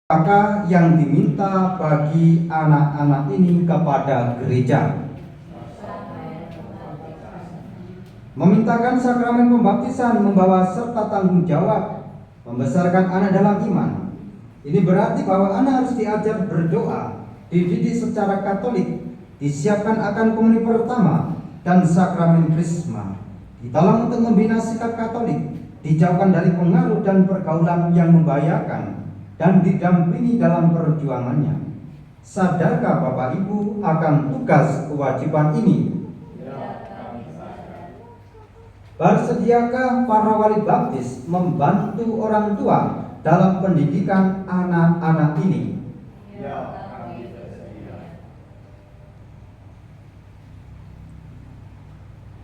Apakah yang diminta bagi anak-anak ini kepada gereja? Memintakan sakramen pembaptisan membawa serta tanggung jawab membesarkan anak dalam iman. Ini berarti bahwa anak harus diajar berdoa, dididik secara Katolik, disiapkan akan komuni pertama dan sakramen krisma, ditolong untuk membina sikap Katolik, dijauhkan dari pengaruh dan pergaulan yang membahayakan, dan didampingi dalam perjuangannya. Sadarkah Bapak Ibu akan tugas kewajiban ini? Bersediakah para wali baptis membantu orang tua dalam pendidikan anak-anak ini?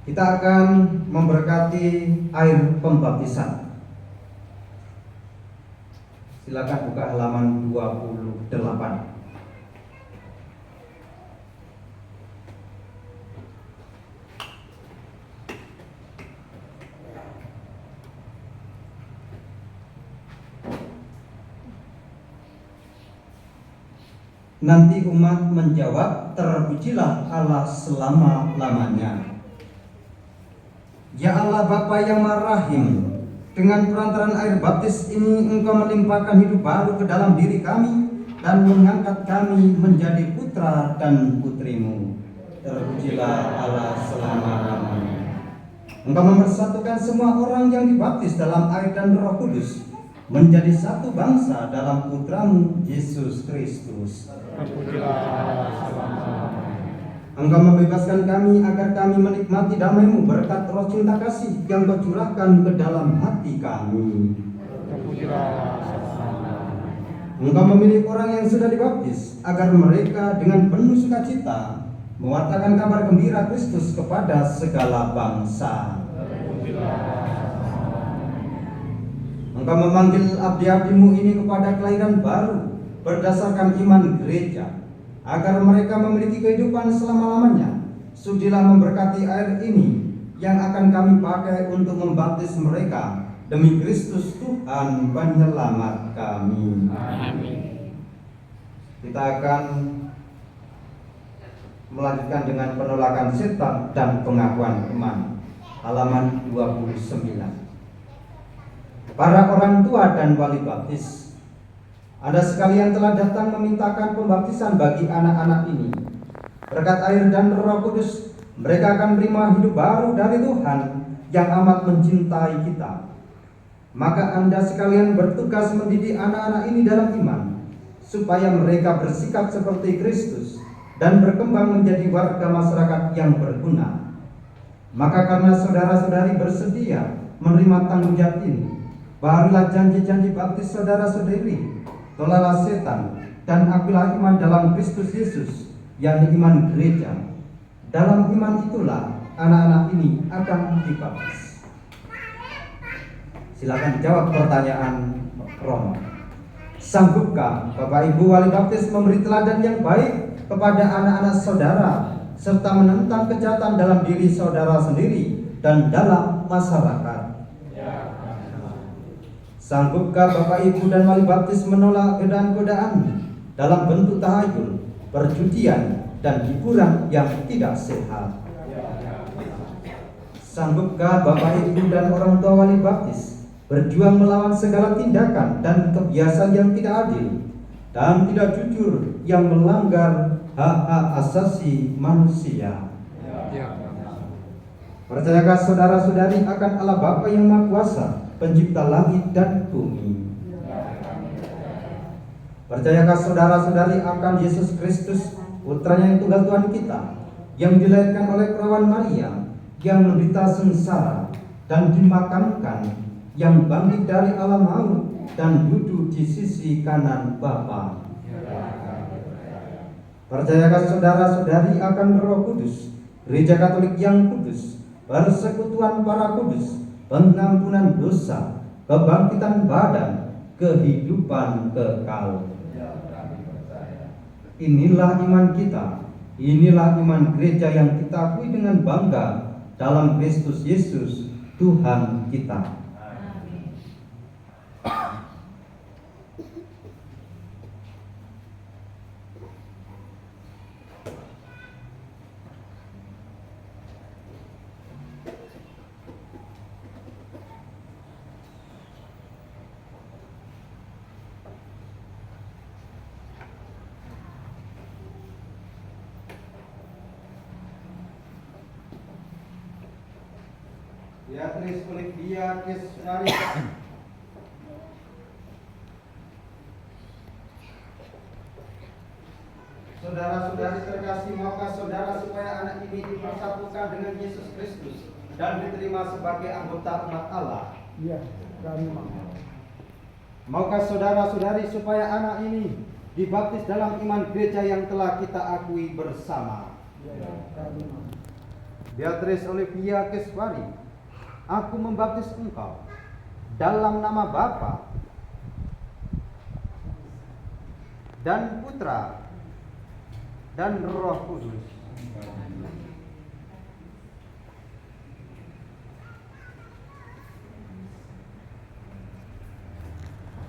Kita akan memberkati air pembaptisan. Silakan buka halaman 28. Nanti umat menjawab, terpujilah Allah selama-lamanya. Ya Allah Bapa yang Maha Rahim, dengan perantaraan air baptis ini Engkau melimpahkan hidup baru ke dalam diri kami dan mengangkat kami menjadi putra dan putri-Mu. Terpujilah Allah selama-lamanya. Engkau mempersatukan semua orang yang dibaptis dalam air dan Roh Kudus menjadi satu bangsa dalam Putra-Mu Yesus Kristus. Terpujilah Allah selama-lamanya. Engkau membebaskan kami agar kami menikmati damai-Mu berkat roh cinta kasih yang Kau curahkan ke dalam hati kami. Terpujilah Allah selama-lamanya. Engkau memilih orang yang sudah dibaptis agar mereka dengan penuh sukacita mewartakan kabar gembira Kristus kepada segala bangsa. Terpujilah Allah selama-lamanya. Engkau memanggil abdi-abdi-Mu ini kepada kelahiran baru berdasarkan iman gereja, agar mereka memiliki kehidupan selama-lamanya. Sudilah memberkati air ini yang akan kami pakai untuk membaptis mereka demi Kristus Tuhan penyelamat kami. Amin. Kita akan melanjutkan dengan penolakan setan dan pengakuan iman. Halaman 29. Para orang tua dan wali baptis, Anda sekalian telah datang memintakan pembaptisan bagi anak-anak ini. Berkat air dan Roh Kudus, mereka akan menerima hidup baru dari Tuhan yang amat mencintai kita. Maka Anda sekalian bertugas mendidik anak-anak ini dalam iman, supaya mereka bersikap seperti Kristus dan berkembang menjadi warga masyarakat yang berguna. Maka karena saudara-saudari bersedia menerima tanggung jawab ini, barulah janji-janji baptis saudara-saudari, tolaklah setan, dan akuilah iman dalam Kristus Yesus, yakni iman gereja. Dalam iman itulah anak-anak ini akan dibaptis. Silakan jawab pertanyaan Romo. Sanggupkah Bapak Ibu wali baptis memberi teladan yang baik kepada anak-anak saudara, serta menentang kejahatan dalam diri saudara sendiri dan dalam masyarakat? Sanggupkah Bapak Ibu dan wali baptis menolak godaan-godaan dalam bentuk tahayul, perjudian, dan hiburan yang tidak sehat? Sanggupkah Bapak Ibu dan orang tua wali baptis berjuang melawan segala tindakan dan kebiasaan yang tidak adil dan tidak jujur yang melanggar hak-hak asasi manusia? Percayakah saudara-saudari akan Allah Bapa yang Maha Kuasa, Pencipta langit dan bumi? Percayakah saudara-saudari akan Yesus Kristus, Putranya yang tunggal Tuhan kita, yang dilahirkan oleh perawan Maria, yang menderita sengsara dan dimakamkan, yang bangkit dari alam maut dan duduk di sisi kanan Bapa? Percayakah saudara-saudari akan Roh Kudus, Gereja Katolik yang kudus, persekutuan para kudus, pengampunan dosa, kebangkitan badan, kehidupan kekal? Inilah iman kita, inilah iman gereja yang kita akui dengan bangga dalam Kristus Yesus Tuhan kita. Beatrice Olivia Keswari. Saudara-saudari terkasih, maukah saudara supaya anak ini dipersatukan dengan Yesus Kristus dan diterima sebagai anggota umat Allah? Iya, kami mau. Maukah saudara-saudari supaya anak ini dibaptis dalam iman gereja yang telah kita akui bersama? Iya, kami mau. Beatrice Olivia Keswari, aku membaptis engkau dalam nama Bapa dan Putra dan Roh Kudus.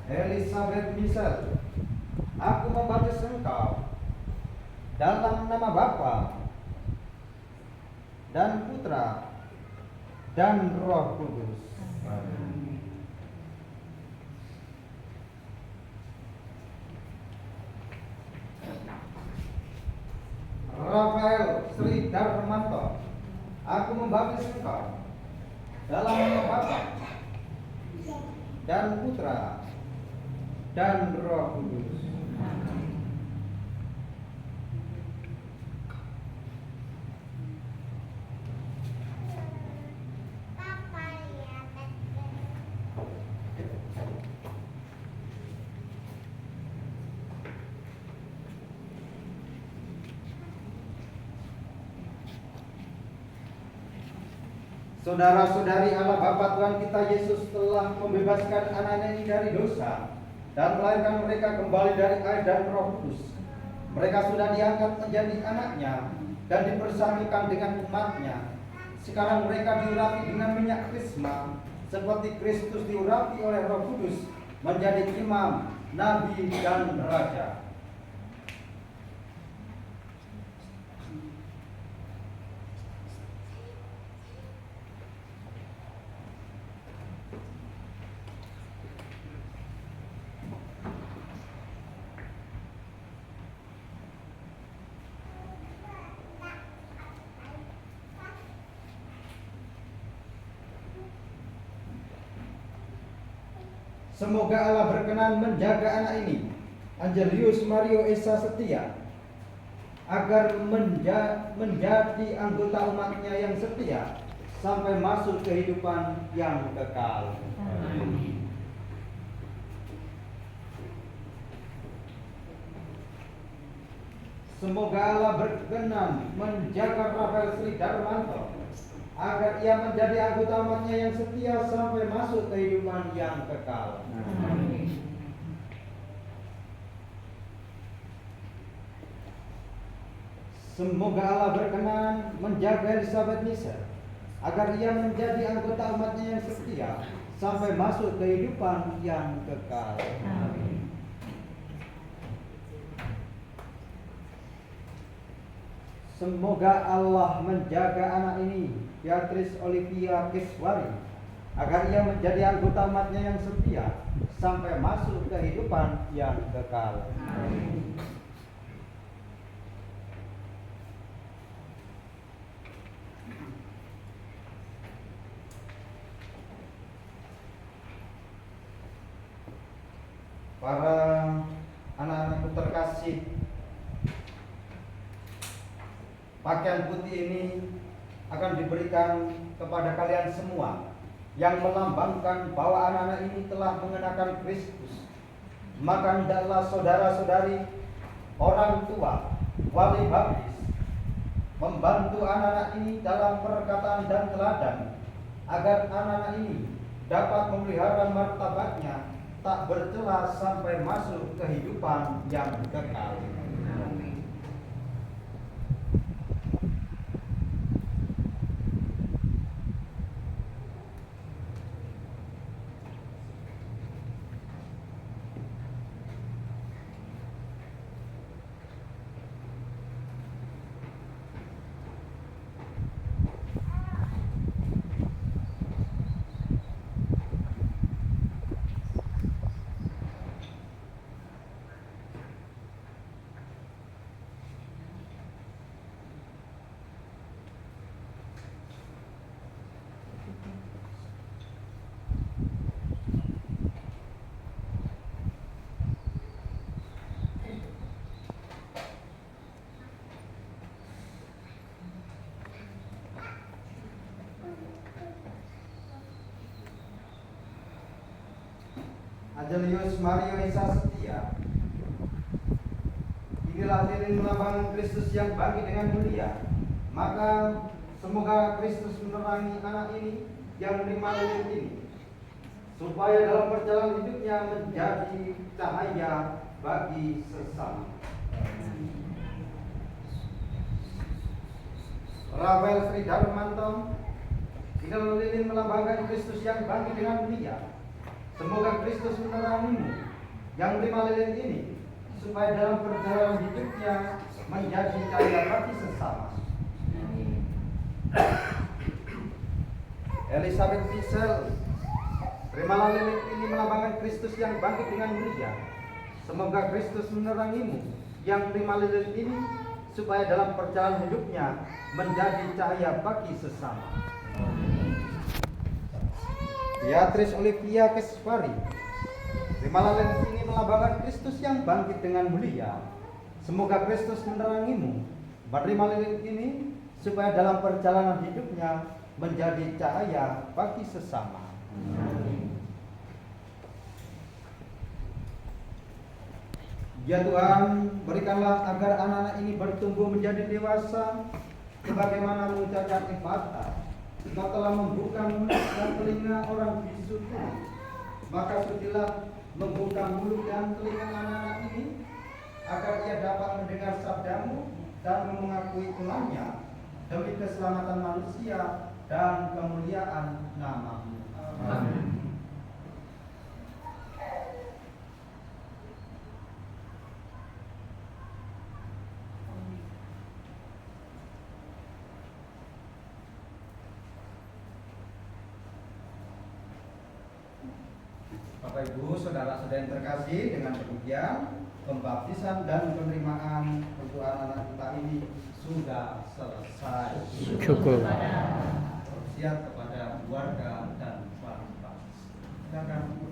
Elizabeth Michelle, aku membaptis engkau dalam nama Bapa dan Putra dan Roh Kudus. Rafael Sri Darmanto, aku membaptis engkau dalam nama Bapa dan Putra dan Roh Kudus. Saudara-saudari, Allah Bapa Tuhan kita Yesus telah membebaskan anak-anak ini dari dosa dan melahirkan mereka kembali dari air dan Roh Kudus. Mereka sudah diangkat menjadi anaknya dan dipersatukan dengan umatnya. Sekarang mereka diurapi dengan minyak krisma seperti Kristus diurapi oleh Roh Kudus menjadi imam, nabi dan raja. Semoga Allah berkenan menjaga anak ini, Angelius Mario Esa Setia, agar menjadi anggota umatnya yang setia sampai masuk kehidupan yang kekal. Semoga Allah berkenan menjaga Rafael Sri Darmanto, agar ia menjadi anggota umatnya yang setia sampai masuk kehidupan yang kekal. Semoga Allah berkenan menjaga Elizabeth Michelle, agar ia menjadi anggota umatnya yang setia sampai masuk kehidupan yang kekal. Semoga Allah menjaga anak ini, Beatrice Olivia Keswari, agar ia menjadi anggota umatnya yang setia sampai masuk kehidupan yang kekal. Para anak-anakku terkasih, pakaian putih ini akan diberikan kepada kalian semua yang melambangkan bahwa anak-anak ini telah mengenakan Kristus. Maka hendaklah saudara-saudari, orang tua, wali baptis membantu anak-anak ini dalam perkataan dan teladan, agar anak-anak ini dapat memelihara martabatnya tak bercela sampai masuk kehidupan yang kekal. Cornelius Mario Esa Setia. Inilah lilin melambangkan Kristus yang bangkit dengan mulia. Maka semoga Kristus menerangi anak ini yang menerima lilin ini, supaya dalam perjalanan hidupnya menjadi cahaya bagi sesama. Rafael Sri Darmanto. Inilah lilin melambangkan Kristus yang bangkit dengan mulia. Semoga Kristus menerangimu yang menerima lilin ini, supaya dalam perjalanan hidupnya menjadi cahaya bagi sesama. Elizabeth Bissell. Terimalah lilin ini melambangkan Kristus yang bangkit dengan mulia. Semoga Kristus menerangimu yang menerima lilin ini, supaya dalam perjalanan hidupnya menjadi cahaya bagi sesama. Beatrice Olivia Kesvari. Terimalah lilin ini melambangkan Kristus yang bangkit dengan mulia. Semoga Kristus menerangimu menerima lilin ini, supaya dalam perjalanan hidupnya menjadi cahaya bagi sesama. Ya Tuhan, berikanlah agar anak-anak ini bertumbuh menjadi dewasa, sebagaimana mengucapkan ibadah. Engkau telah membuka mulut dan telinga orang bisu tuli, maka sudilah membuka mulut dan telinga anak-anak ini, agar ia dapat mendengar sabdamu dan mengakui firman-Nya, demi keselamatan manusia dan kemuliaan nama-Mu. Amin. Bapak Ibu, saudara-saudara yang terkasih, dengan demikian pembaptisan dan penerimaan untuk anak-anak kita ini sudah selesai. Cukup. Siap kepada keluarga dan wali. Silakan.